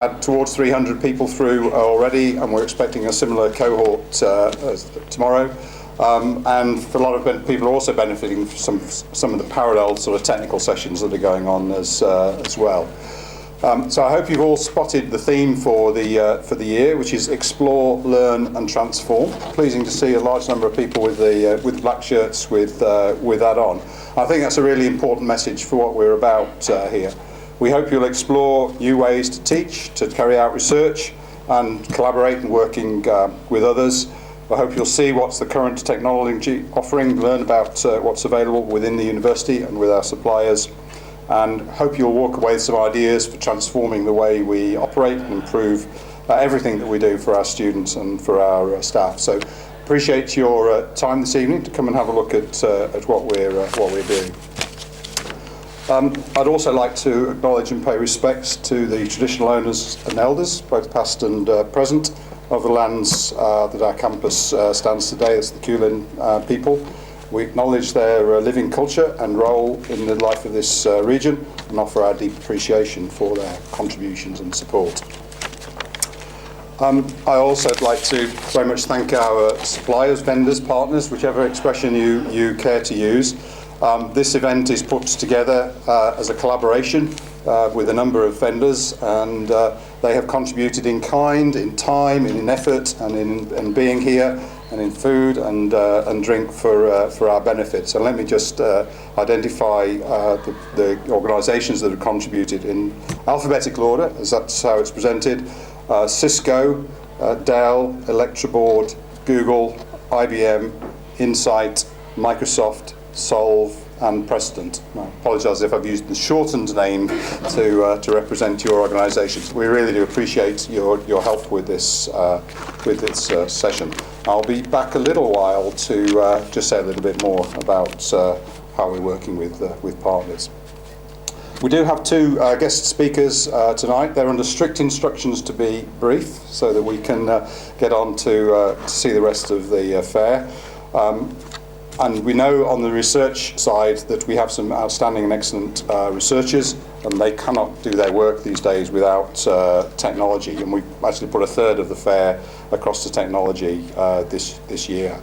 had towards 300 people through already, and we're expecting a similar cohort tomorrow. And for a lot of people are also benefiting from some of the parallel sort of technical sessions that are going on as well. So I hope you've all spotted the theme for the year, which is explore, learn, and transform. Pleasing to see a large number of people with black shirts with that on. I think that's a really important message for what we're about here. We hope you'll explore new ways to teach, to carry out research, and collaborate and working with others. I hope you'll see what's the current technology offering, learn about what's available within the university and with our suppliers, and hope you'll walk away with some ideas for transforming the way we operate and improve everything that we do for our students and for our staff. So appreciate your time this evening to come and have a look at what we're doing. I'd also like to acknowledge and pay respects to the traditional owners and elders, both past and present, of the lands that our campus stands today. That's the Kulin people. We acknowledge their living culture and role in the life of this region and offer our deep appreciation for their contributions and support. I also would like to very much thank our suppliers, vendors, partners, whichever expression you care to use. This event is put together as a collaboration with a number of vendors, and they have contributed in kind, in time, in effort, and in being here, and in food and drink for our benefit. So let me just identify the organisations that have contributed in alphabetical order, as that's how it's presented. Cisco, Dell, Electroboard, Google, IBM, Insight, Microsoft, Solve, and Precedent. I apologise if I've used the shortened name to represent your organisations. We really do appreciate your help with this session. I'll be back a little while to just say a little bit more about how we're working with partners. We do have two guest speakers tonight. They're under strict instructions to be brief so that we can get on to see the rest of the fair. And we know on the research side that we have some outstanding and excellent researchers, and they cannot do their work these days without technology. And we've actually put a third of the fair across to technology this year.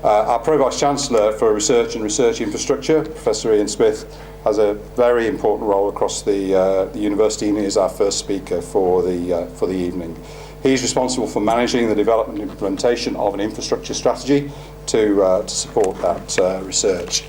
Our Vice-Chancellor for Research and Research Infrastructure, Professor Ian Smith, has a very important role across the university, and is our first speaker for the evening. He's responsible for managing the development and implementation of an infrastructure strategy to support that research.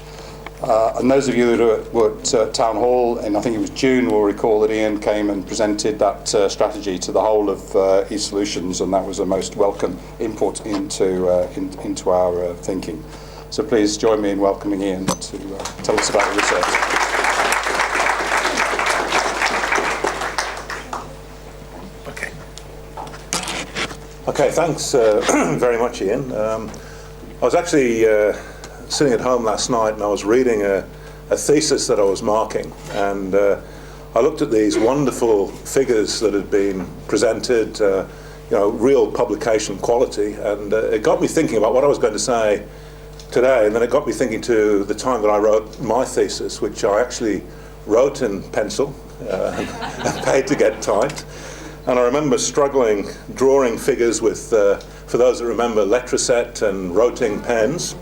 And those of you that were at Town Hall, and I think it was June, will recall that Ian came and presented that strategy to the whole of e-Solutions, and that was a most welcome input into our thinking. So please join me in welcoming Ian to tell us about the research. Okay, thanks very much, Ian. I was actually sitting at home last night, and I was reading a thesis that I was marking, and I looked at these wonderful figures that had been presented, real publication quality, and it got me thinking about what I was going to say today, and then it got me thinking to the time that I wrote my thesis, which I actually wrote in pencil and paid to get typed. And I remember struggling, drawing figures with, for those that remember, Letraset and Roting pens,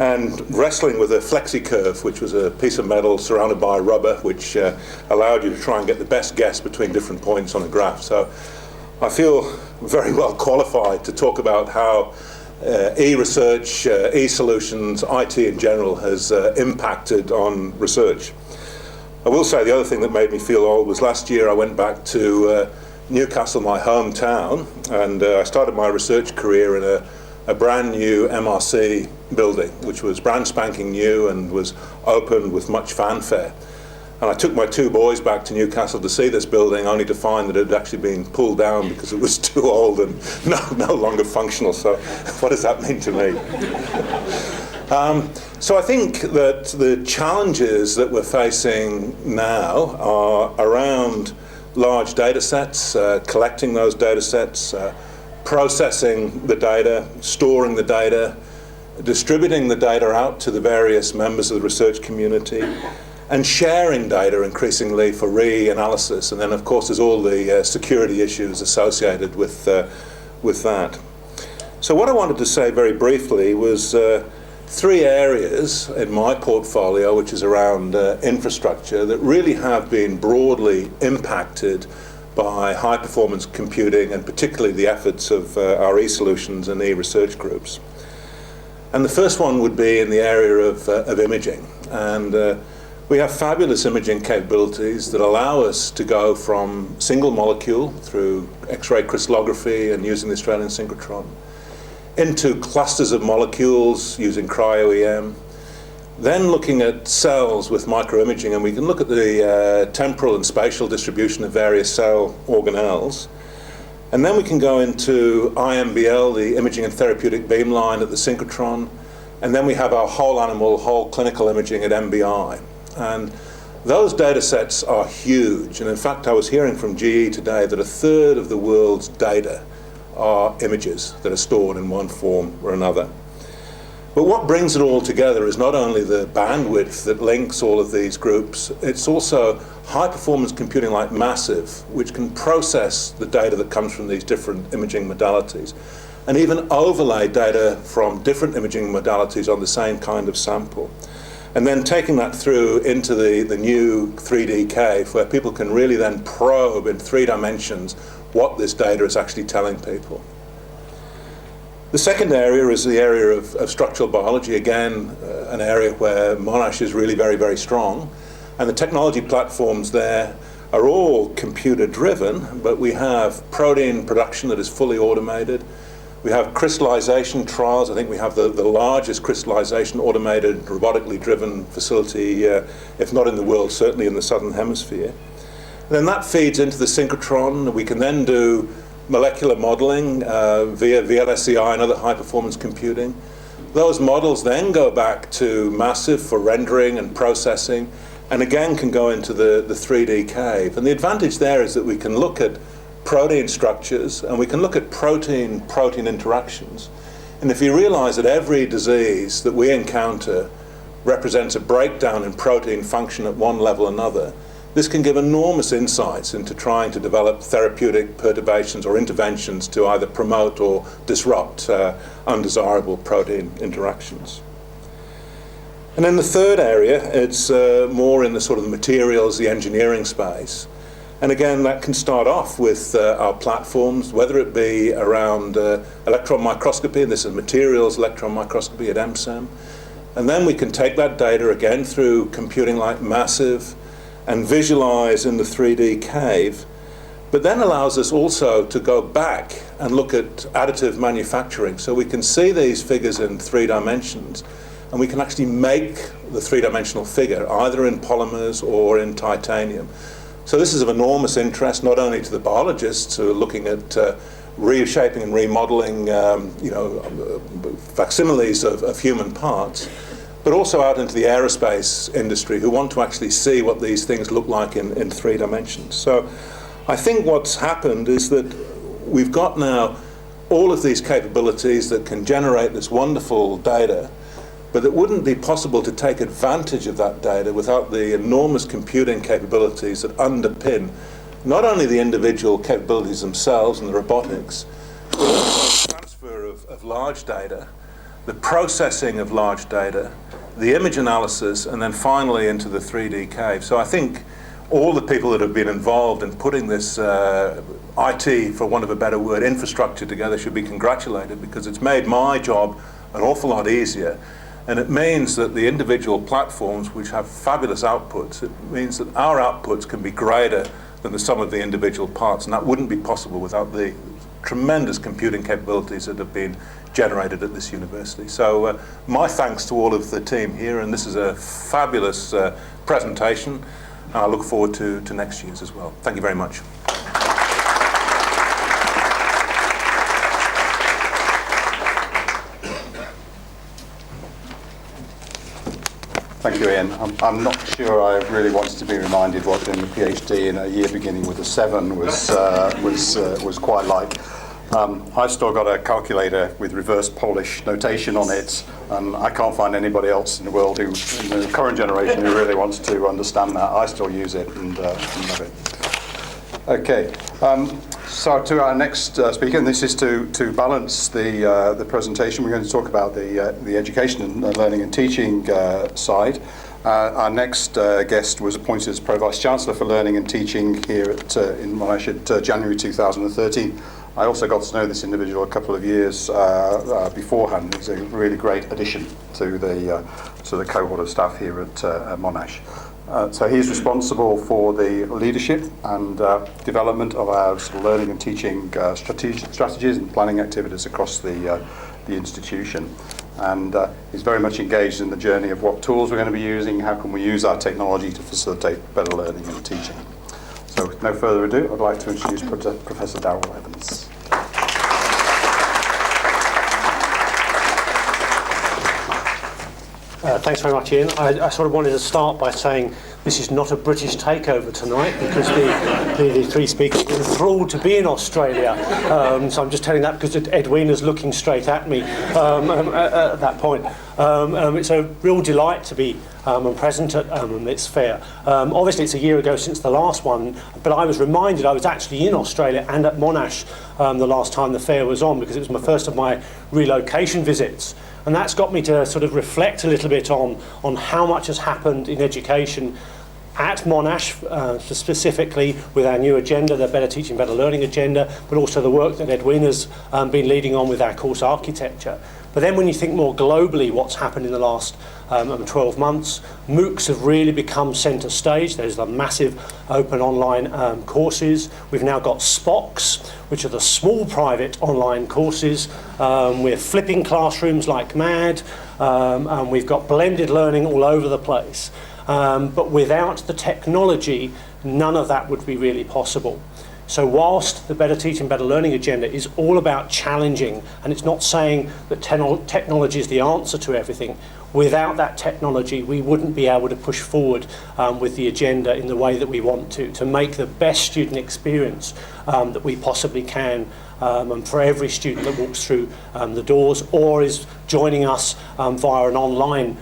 and wrestling with a flexi-curve, which was a piece of metal surrounded by rubber, which allowed you to try and get the best guess between different points on a graph. So I feel very well qualified to talk about how e-research, e-solutions, IT in general has impacted on research. I will say the other thing that made me feel old was last year I went back to Newcastle, my hometown, and I started my research career in a brand new MRC building, which was brand spanking new and was opened with much fanfare. And I took my two boys back to Newcastle to see this building, only to find that it had actually been pulled down because it was too old and no longer functional. So what does that mean to me? So I think that the challenges that we're facing now are around large data sets, collecting those data sets, processing the data, storing the data, distributing the data out to the various members of the research community, and sharing data increasingly for re-analysis. And then, of course, there's all the security issues associated with that. So what I wanted to say very briefly was three areas in my portfolio, which is around infrastructure, that really have been broadly impacted by high-performance computing, and particularly the efforts of our e-solutions and e-research groups. And the first one would be in the area of imaging. And we have fabulous imaging capabilities that allow us to go from single molecule through X-ray crystallography and using the Australian synchrotron into clusters of molecules using cryo-EM, then looking at cells with microimaging, and we can look at the temporal and spatial distribution of various cell organelles. And then we can go into IMBL, the imaging and therapeutic beamline at the synchrotron, and then we have our whole animal, whole clinical imaging at MBI. And those data sets are huge. And in fact, I was hearing from GE today that a third of the world's data are images that are stored in one form or another. But what brings it all together is not only the bandwidth that links all of these groups, it's also high-performance computing like Massive, which can process the data that comes from these different imaging modalities, and even overlay data from different imaging modalities on the same kind of sample. And then taking that through into the new 3D cave, where people can really then probe in 3 dimensions what this data is actually telling people. The second area is the area of structural biology, again, an area where Monash is really very, very strong. And the technology platforms there are all computer-driven, but we have protein production that is fully automated. We have crystallization trials. I think we have the largest crystallization automated, robotically driven facility, if not in the world, certainly in the Southern Hemisphere. And then that feeds into the synchrotron. We can then do molecular modeling via VLSI and other high-performance computing. Those models then go back to Massive for rendering and processing, and again can go into the 3D cave. And the advantage there is that we can look at protein structures, and we can look at protein-protein interactions. And if you realize that every disease that we encounter represents a breakdown in protein function at one level or another, this can give enormous insights into trying to develop therapeutic perturbations or interventions to either promote or disrupt undesirable protein interactions. And then the third area, it's more in the sort of the materials, the engineering space. And again, that can start off with our platforms, whether it be around electron microscopy, and this is materials electron microscopy at MSEM. And then we can take that data again through computing like Massive and visualize in the 3D cave, but then allows us also to go back and look at additive manufacturing. So we can see these figures in 3 dimensions, and we can actually make the 3-dimensional figure either in polymers or in titanium. So this is of enormous interest, not only to the biologists who are looking at reshaping and remodeling facsimiles of human parts, but also out into the aerospace industry who want to actually see what these things look like in 3 dimensions. So I think what's happened is that we've got now all of these capabilities that can generate this wonderful data, but it wouldn't be possible to take advantage of that data without the enormous computing capabilities that underpin not only the individual capabilities themselves and the robotics, but also the transfer of large data, the processing of large data, the image analysis, and then finally into the 3D cave. So I think all the people that have been involved in putting this IT, for want of a better word, infrastructure together should be congratulated, because it's made my job an awful lot easier. And it means that the individual platforms, which have fabulous outputs, it means that our outputs can be greater than the sum of the individual parts, and that wouldn't be possible without the tremendous computing capabilities that have been generated at this university. So my thanks to all of the team here, and this is a fabulous presentation, and I look forward to next year's as well. Thank you very much. Thank you, Ian. I'm not sure I really wanted to be reminded what doing a PhD in a year beginning with a 7 was quite like. I've still got a calculator with reverse Polish notation on it, and I can't find anybody else in the world who, in the current generation, who really wants to understand that. I still use it and love it. Okay, so to our next speaker, and this is to balance the presentation. We're going to talk about the education and learning and teaching side. Our next guest was appointed as Pro-Vice-Chancellor for Learning and Teaching here in Monash at January 2013. I also got to know this individual a couple of years beforehand. He's a really great addition to the cohort of staff here at Monash. So he's responsible for the leadership and development of our sort of learning and teaching strategies and planning activities across the institution. And he's very much engaged in the journey of what tools we're going to be using, how can we use our technology to facilitate better learning and teaching. So with no further ado, I'd like to introduce Professor Darrell Evans. Thanks very much, Ian. I sort of wanted to start by saying this is not a British takeover tonight, because the three speakers are enthralled to be in Australia. So I'm just telling that because Edwina's looking straight at me at that point. It's a real delight to be present at this fair. Obviously, it's a year ago since the last one, but I was reminded I was actually in Australia and at Monash the last time the fair was on, because it was my first of my relocation visits. And that's got me to sort of reflect a little bit on how much has happened in education at Monash, specifically with our new agenda, the Better Teaching, Better Learning agenda, but also the work that Edwina's been leading on with our course architecture. But then when you think more globally what's happened in the last 12 months, MOOCs have really become centre stage. There's the massive open online courses. We've now got SPOCs, which are the small private online courses. We're flipping classrooms like mad, and we've got blended learning all over the place. But without the technology, none of that would be really possible. So whilst the Better Teaching, Better Learning agenda is all about challenging, and it's not saying that technology is the answer to everything, without that technology we wouldn't be able to push forward with the agenda in the way that we want to make the best student experience that we possibly can, and for every student that walks through the doors or is joining us via an online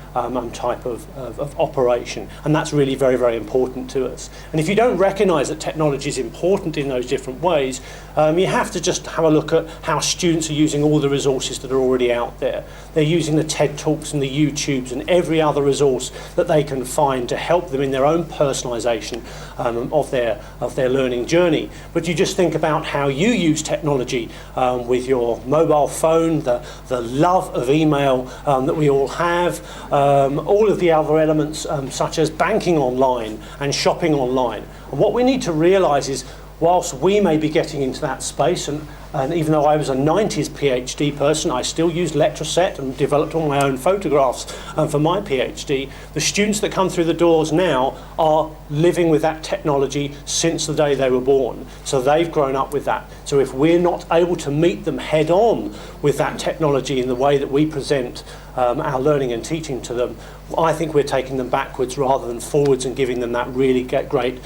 type of operation. And that's really very, very important to us. And if you don't recognise that technology is important in those different ways, you have to just have a look at how students are using all the resources that are already out there. They're using the TED Talks and the YouTubes and every other resource that they can find to help them in their own personalisation of their learning journey. But you just think about how you use technology with your mobile phone, the love of email that we all have, all of the other elements such as banking online and shopping online. And what we need to realise is, whilst we may be getting into that space, and even though I was a 90s PhD person, I still used Letraset and developed all my own photographs for my PhD. The students that come through the doors now are living with that technology since the day they were born. So they've grown up with that. So if we're not able to meet them head on with that technology in the way that we present our learning and teaching to them, I think we're taking them backwards rather than forwards and giving them that really great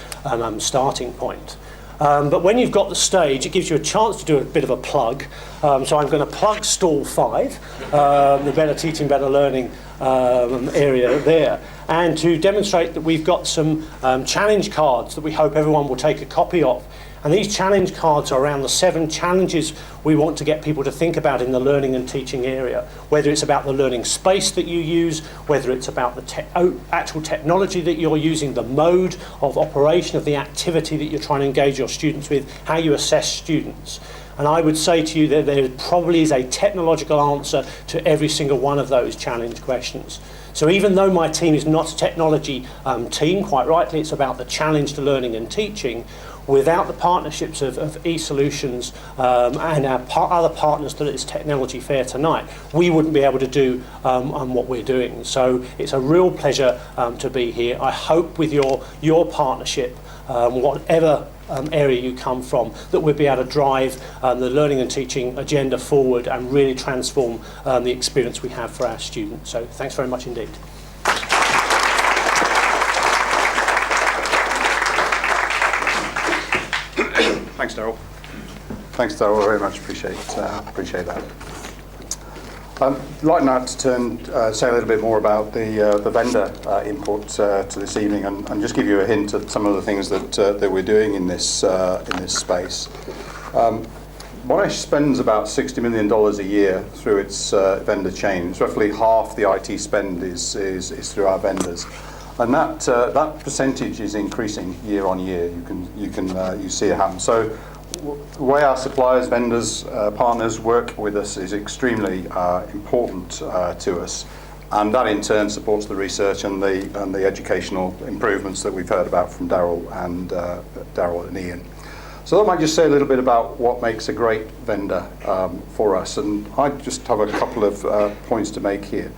starting point. But when you've got the stage, it gives you a chance to do a bit of a plug. So I'm going to plug stall 5, the Better Teaching, Better Learning area there, and to demonstrate that we've got some challenge cards that we hope everyone will take a copy of. And these challenge cards are around the 7 challenges we want to get people to think about in the learning and teaching area, whether it's about the learning space that you use, whether it's about the actual technology that you're using, the mode of operation of the activity that you're trying to engage your students with, how you assess students. And I would say to you that there probably is a technological answer to every single one of those challenge questions. So even though my team is not a technology team, quite rightly it's about the challenge to learning and teaching, without the partnerships of eSolutions and our other partners to this technology fair tonight, we wouldn't be able to do what we're doing. So it's a real pleasure to be here. I hope with your partnership, whatever area you come from, that we'll be able to drive the learning and teaching agenda forward and really transform the experience we have for our students. So thanks very much indeed. Thanks, Darrell. Thanks, Darrell. Very much appreciate that. I'd like now to say a little bit more about the vendor input to this evening, and just give you a hint at some of the things that we're doing in this space. Monash spends about $60 million a year through its vendor chain. Roughly half the IT spend is through our vendors, and that percentage is increasing year on year. You see it happen. So the way our suppliers, vendors, partners work with us is extremely important to us, and that in turn supports the research and the educational improvements that we've heard about from Darrell and Ian. So that might just say a little bit about what makes a great vendor for us, and I just have a couple of points to make here.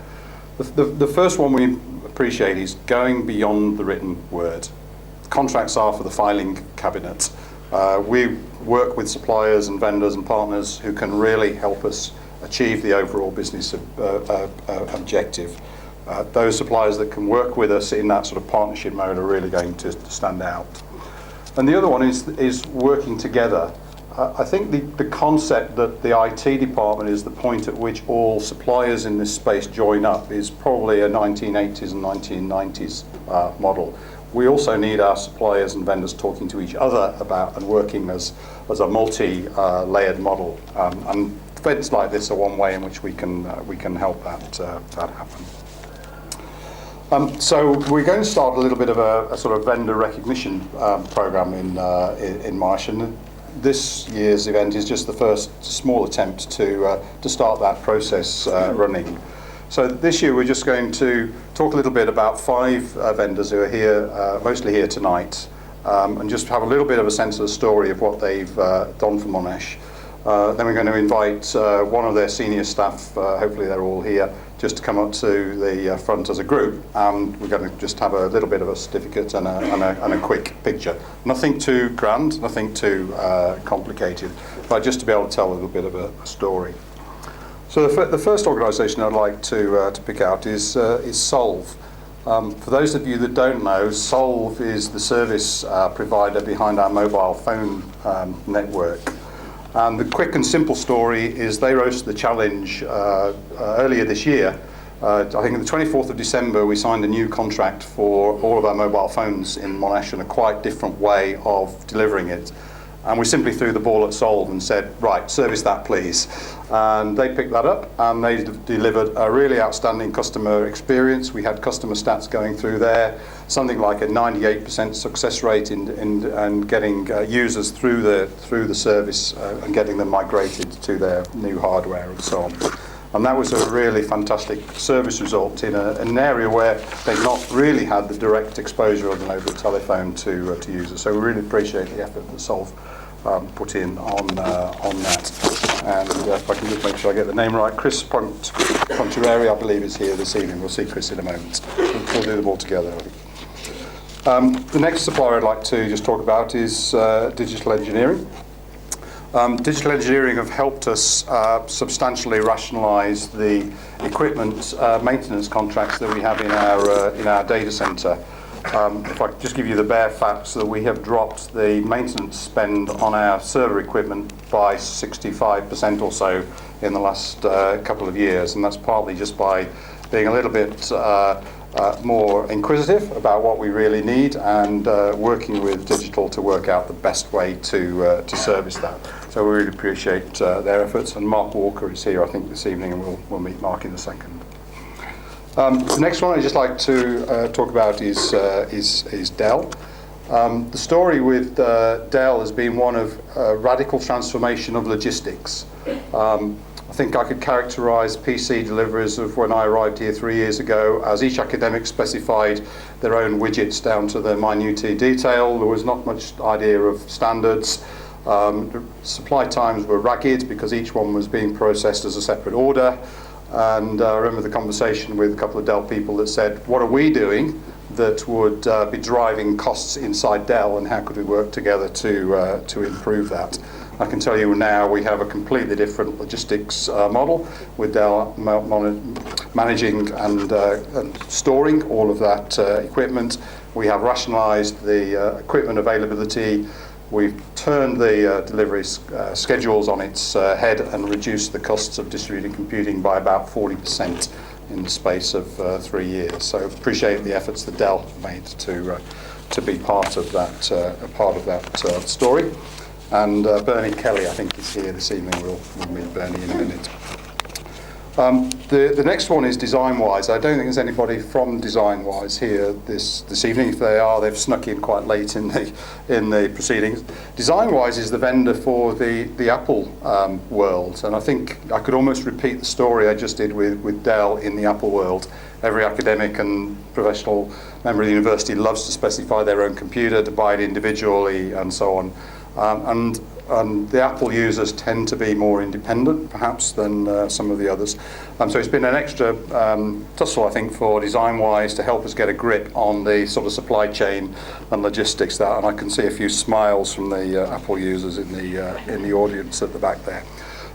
The first one we appreciate is going beyond the written word. Contracts are for the filing cabinet. We work with suppliers and vendors and partners who can really help us achieve the overall business objective. Those suppliers that can work with us in that sort of partnership mode are really going to stand out. And the other one is working together. I think the concept that the IT department is the point at which all suppliers in this space join up is probably a 1980s and 1990s model. We also need our suppliers and vendors talking to each other about and working as a multi-layered model. And events like this are one way in which we can help that happen. So we're going to start a little bit of a sort of vendor recognition program in Monash, and this year's event is just the first small attempt to start that process running. So this year we're just going to talk a little bit about 5 vendors who are here, mostly here tonight, and just have a little bit of a sense of the story of what they've done for Monash. Then we're going to invite one of their senior staff, hopefully they're all here, just to come up to the front as a group, and we're going to just have a little bit of a certificate and a quick picture. Nothing too grand, nothing too complicated, but just to be able to tell a little bit of a story. So the first organisation I'd like to pick out is Solve. For those of you that don't know, Solve is the service provider behind our mobile phone network. And the quick and simple story is they rose to the challenge earlier this year. I think on the 24th of December we signed a new contract for all of our mobile phones in Monash, and a quite different way of delivering it. And we simply threw the ball at Solve and said, right, service that please. And they picked that up and they delivered a really outstanding customer experience. We had customer stats going through there, something like a 98% success rate in getting users through the service and getting them migrated to their new hardware and so on. And that was a really fantastic service result in an area where they've not really had the direct exposure of an over telephone to users. So we really appreciate the effort that Solve put in on that. And if I can just make sure I get the name right, Chris Pontureri, I believe, is here this evening. We'll see Chris in a moment. We'll do them all together. The next supplier I'd like to just talk about is Digital Engineering. Digital Engineering have helped us substantially rationalise the equipment maintenance contracts that we have in our data centre. If I could just give you the bare facts that we have dropped the maintenance spend on our server equipment by 65% or so in the last couple of years, and that's partly just by being a little bit more inquisitive about what we really need and working with Digital to work out the best way to service that. So we really appreciate their efforts, and Mark Walker is here I think this evening, and we'll meet Mark in a second. The next one I'd just like to talk about is Dell. The story with Dell has been one of radical transformation of logistics. I think I could characterise PC deliveries of when I arrived here 3 years ago as each academic specified their own widgets down to the minute detail. There was not much idea of standards. The supply times were ragged because each one was being processed as a separate order. And I remember the conversation with a couple of Dell people that said, what are we doing that would be driving costs inside Dell, and how could we work together to improve that? I can tell you now we have a completely different logistics model with Dell managing and storing all of that equipment. We have rationalised the equipment availability. we've turned the delivery schedules on its head and reduced the costs of distributed computing by about 40% in the space of 3 years. So appreciate the efforts that Dell made to be part of that story. And Bernie Kelly, I think, is here this evening. We'll meet Bernie in a minute. The next one is DesignWise. I don't think there's anybody from DesignWise here this evening. If they are, they've snuck in quite late in the proceedings. DesignWise is the vendor for the Apple world, and I think I could almost repeat the story I just did with Dell in the Apple world. Every academic and professional member of the university loves to specify their own computer, to buy it individually, and so on. And the Apple users tend to be more independent, perhaps, than some of the others. So it's been an extra tussle, I think, for DesignWise to help us get a grip on the sort of supply chain and logistics there. And I can see a few smiles from the Apple users in the audience at the back there.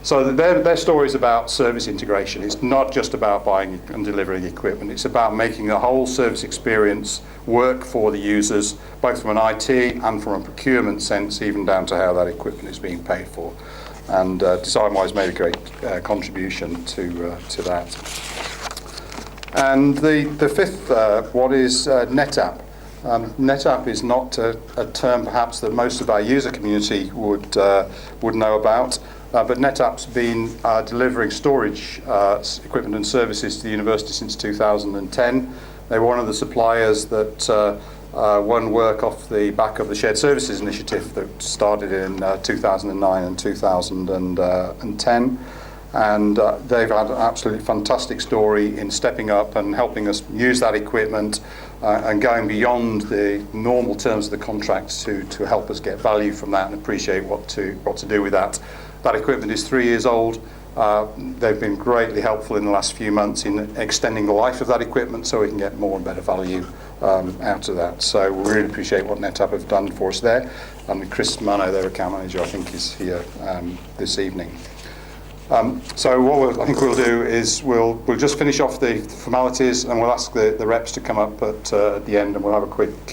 So their story is about service integration. It's not just about buying and delivering equipment. It's about making the whole service experience work for the users, both from an IT and from a procurement sense, even down to how that equipment is being paid for. And DesignWise made a great contribution to that. And the fifth one is Netapp. Netapp is not a term perhaps that most of our user community would know about. But Netapp's been delivering storage equipment and services to the university since 2010. They were one of the suppliers that won work off the back of the Shared Services Initiative that started in 2009 and 2010. And they've had an absolutely fantastic story in stepping up and helping us use that equipment and going beyond the normal terms of the contract to help us get value from that and appreciate what to do with that. That equipment is 3 years old. They've been greatly helpful in the last few months in extending the life of that equipment so we can get more and better value out of that. So we really appreciate what Netapp have done for us there. And Chris Mano, their account manager, I think is here this evening. So what I think we'll do is we'll just finish off the formalities and we'll ask the reps to come up at the end and we'll have a quick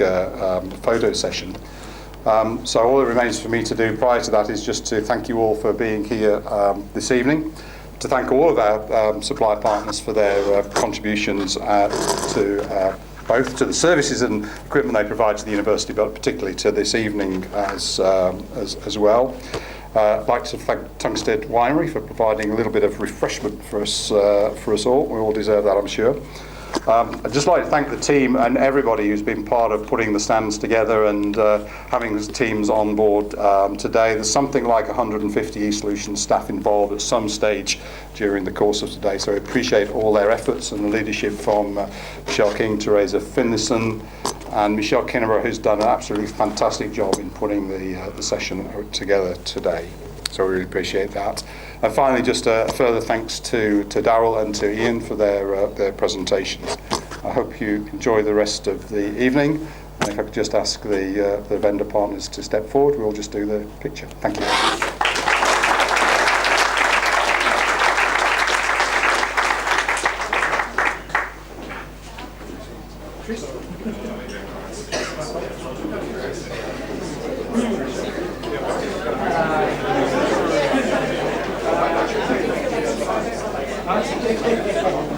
photo session. So all that remains for me to do prior to that is just to thank you all for being here this evening, to thank all of our supplier partners for their contributions to both to the services and equipment they provide to the university, but particularly to this evening as well. I'd like to thank Tungstead Winery for providing a little bit of refreshment for us all. We all deserve that, I'm sure. I'd just like to thank the team and everybody who's been part of putting the stands together and having the teams on board today. There's something like 150 eSolutions staff involved at some stage during the course of today, so I appreciate all their efforts and the leadership from Michelle King, Teresa Finlayson, and Michelle Kinneborough, who's done an absolutely fantastic job in putting the session together today. So we really appreciate that. And finally, just a further thanks to Darrell and to Ian for their presentations. I hope you enjoy the rest of the evening. And if I could just ask the vendor partners to step forward, we'll just do the picture. Thank you.